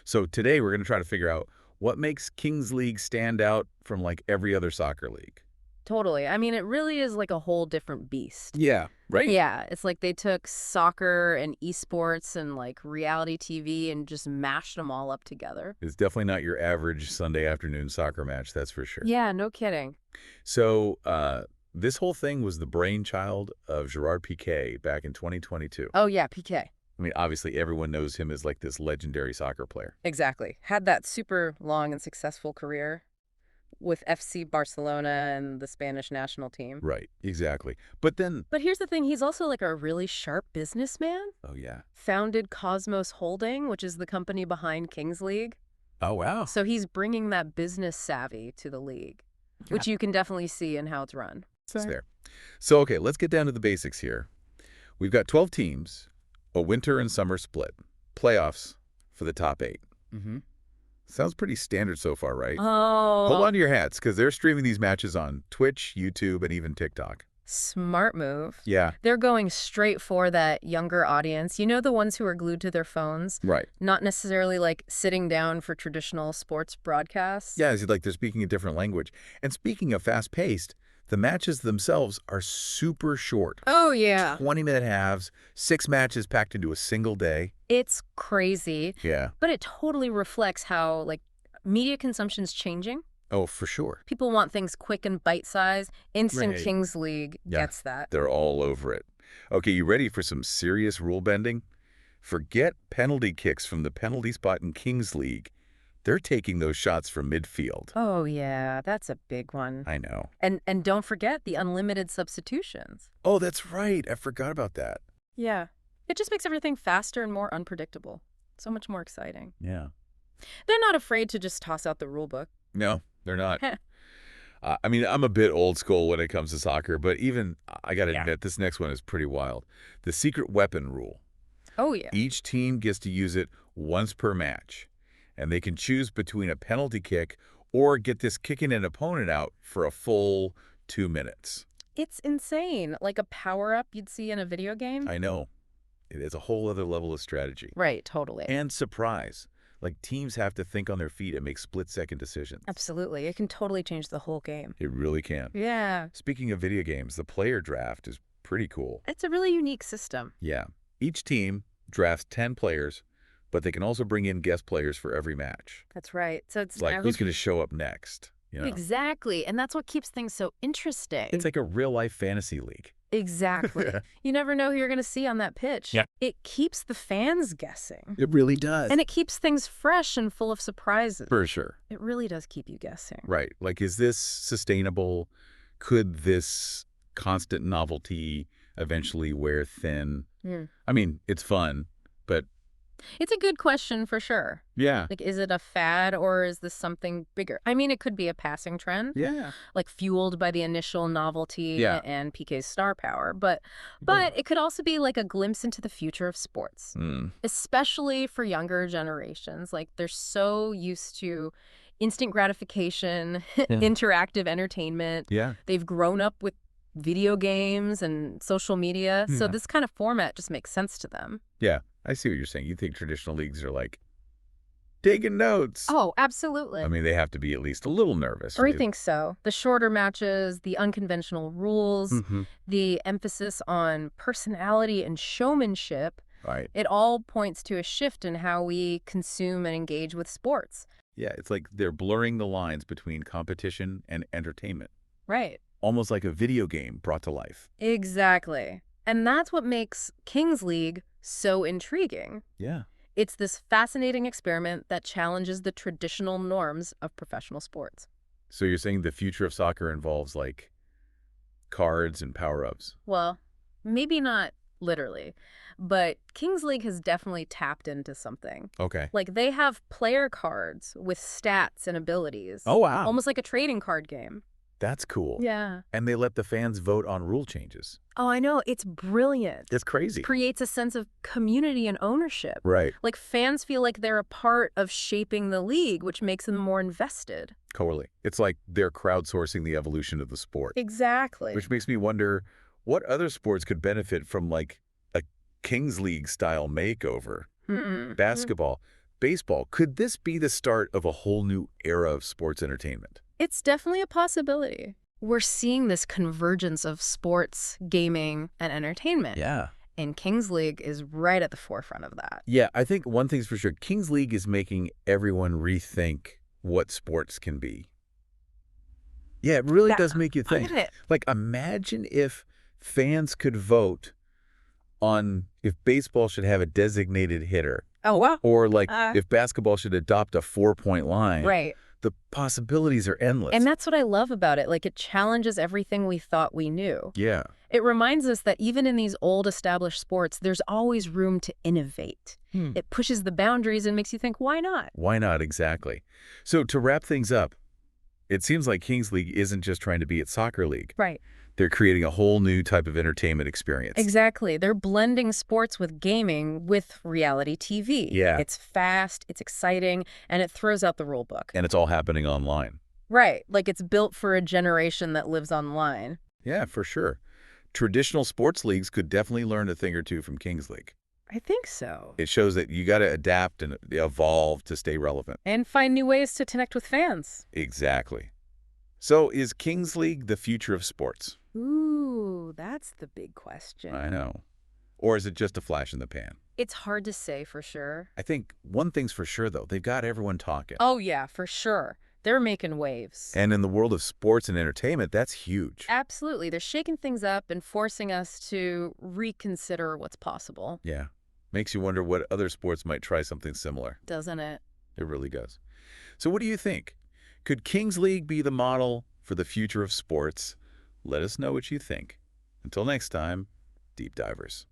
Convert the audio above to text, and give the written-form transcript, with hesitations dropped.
So today we're going to try to figure out what makes Kings League stand out from like every other soccer league. Totally. I mean, it really is like a whole different beast. Yeah, right? Yeah, it's like they took soccer and esports and like reality TV and just mashed them all up together. It's definitely not your average Sunday afternoon soccer match, that's for sure. Yeah, no kidding. So this whole thing was the brainchild of Gerard Piqué back in 2022. Oh, yeah, PK. I mean, obviously everyone knows him as like this legendary soccer player. Exactly. Had that super long and successful career with FC Barcelona and the Spanish national team. Right, exactly. But then, But here's the thing, he's also like a really sharp businessman. oh yeah. Founded Cosmos Holding, which is the company behind Kings League. Oh wow. So he's bringing that business savvy to the league, which you can definitely see in how it's run. It's there. So okay, let's get down to the basics here. We've got 12 teams, a winter and summer split, playoffs for the top 8. Mm-hmm. Sounds pretty standard so far, right? Oh, Hold on to your hats, because they're streaming these matches on Twitch, YouTube, and even TikTok. smart move. Yeah, They're going straight for that younger audience. You know, the ones who are glued to their phones, right. not necessarily like sitting down for traditional sports broadcasts. Yeah, it's like they're speaking a different language. And speaking of fast-paced, the matches themselves are super short. Oh, yeah. 20-minute halves, 6 matches packed into a single day. It's crazy, Yeah. but it totally reflects how like media consumption's changing. Oh, for sure. People want things quick and bite-sized. Instant Right. Kings League Yeah. gets that. They're all over it. Okay, you ready for some serious rule bending? Forget penalty kicks from the penalty spot in Kings League. They're taking those shots from midfield. Oh, yeah, that's a big one. I know. And don't forget the unlimited substitutions. Oh, that's right. I forgot about that. Yeah. It just makes everything faster and more unpredictable. So much more exciting. Yeah. They're not afraid to just toss out the rule book. No, they're not. I mean, I'm a bit old school when it comes to soccer, but even, I got to admit, this next one is pretty wild. The secret weapon rule. Oh, yeah. Each team gets to use it once per match, and they can choose between a penalty kick or get this kicking an opponent out for a full 2 minutes. It's insane. Like a power-up you'd see in a video game. I know. It is a whole other level of strategy. Right, totally. And surprise. Like, teams have to think on their feet and make split-second decisions. Absolutely. It can totally change the whole game. It really can. Yeah. Speaking of video games, the player draft is pretty cool. It's a really unique system. Yeah. Each team drafts 10 players, but they can also bring in guest players for every match. That's right. So it's It's like, who's going to show up next? You know? Exactly. And that's what keeps things so interesting. It's like a real-life fantasy league. Exactly. You never know who you're going to see on that pitch. Yeah. It keeps the fans guessing. It really does. And it keeps things fresh and full of surprises. For sure. It really does keep you guessing. Right. Like, is this sustainable? Could this constant novelty eventually wear thin? I mean, it's fun, but It's a good question for sure. yeah. Like, is it a fad or is this something bigger? I mean, it could be a passing trend, Yeah. like fueled by the initial novelty Yeah. and PK's star power. But it could also be like a glimpse into the future of sports, Mm. especially for younger generations. Like, they're so used to instant gratification, interactive entertainment. Yeah. They've grown up with video games and social media. So Yeah. this kind of format just makes sense to them. Yeah. I see what you're saying. You think traditional leagues are like taking notes. Oh, absolutely. I mean, they have to be at least a little nervous. Or I think so. The shorter matches, the unconventional rules, the emphasis on personality and showmanship, Right. it all points to a shift in how we consume and engage with sports. Yeah. It's like they're blurring the lines between competition and entertainment. Right. Almost like a video game brought to life. Exactly. And that's what makes Kings League so intriguing. Yeah. It's this fascinating experiment that challenges the traditional norms of professional sports. So you're saying the future of soccer involves like cards and power-ups. Well, maybe not literally, but Kings League has definitely tapped into something. Okay. Like, they have player cards with stats and abilities. Oh, wow. Almost like a trading card game. That's cool. Yeah. And they let the fans vote on rule changes. Oh, I know. It's brilliant. That's crazy. Creates a sense of community and ownership. Right. Like, fans feel like they're a part of shaping the league, which makes them more invested. Totally. It's like they're crowdsourcing the evolution of the sport. Exactly. Which makes me wonder what other sports could benefit from like a Kings League style makeover. Basketball. baseball, could this be the start of a whole new era of sports entertainment? It's definitely a possibility. We're seeing this convergence of sports, gaming, and entertainment. Yeah. And Kings League is right at the forefront of that. Yeah, I think one thing's for sure. Kings League is making everyone rethink what sports can be. Yeah, it really does make you think. Like, imagine if fans could vote on if baseball should have a designated hitter. Oh, wow. Or, like, if basketball should adopt a 4-point line. Right. The possibilities are endless. And that's what I love about it. Like, it challenges everything we thought we knew. Yeah. It reminds us that even in these old established sports, there's always room to innovate. It pushes the boundaries and makes you think, why not? Why not, exactly. So to wrap things up, it seems like Kings League isn't just trying to be at Soccer League. Right. They're creating a whole new type of entertainment experience. Exactly. They're blending sports with gaming with reality TV. Yeah. It's fast, it's exciting, and it throws out the rule book. And it's all happening online. Right. Like it's built for a generation that lives online. Yeah, for sure. Traditional sports leagues could definitely learn a thing or two from Kings League. I think so. It shows that you got to adapt and evolve to stay relevant. And find new ways to connect with fans. Exactly. So is Kings League the future of sports? Ooh, that's the big question. I know. Or is it just a flash in the pan? It's hard to say for sure. I think one thing's for sure, though. They've got everyone talking. Oh, yeah, for sure. They're making waves. And in the world of sports and entertainment, that's huge. Absolutely. They're shaking things up and forcing us to reconsider what's possible. Yeah. Makes you wonder what other sports might try something similar. Doesn't it? It really does. So what do you think? Could Kings League be the model for the future of sports? Let us know what you think. Until next time, Deep Divers.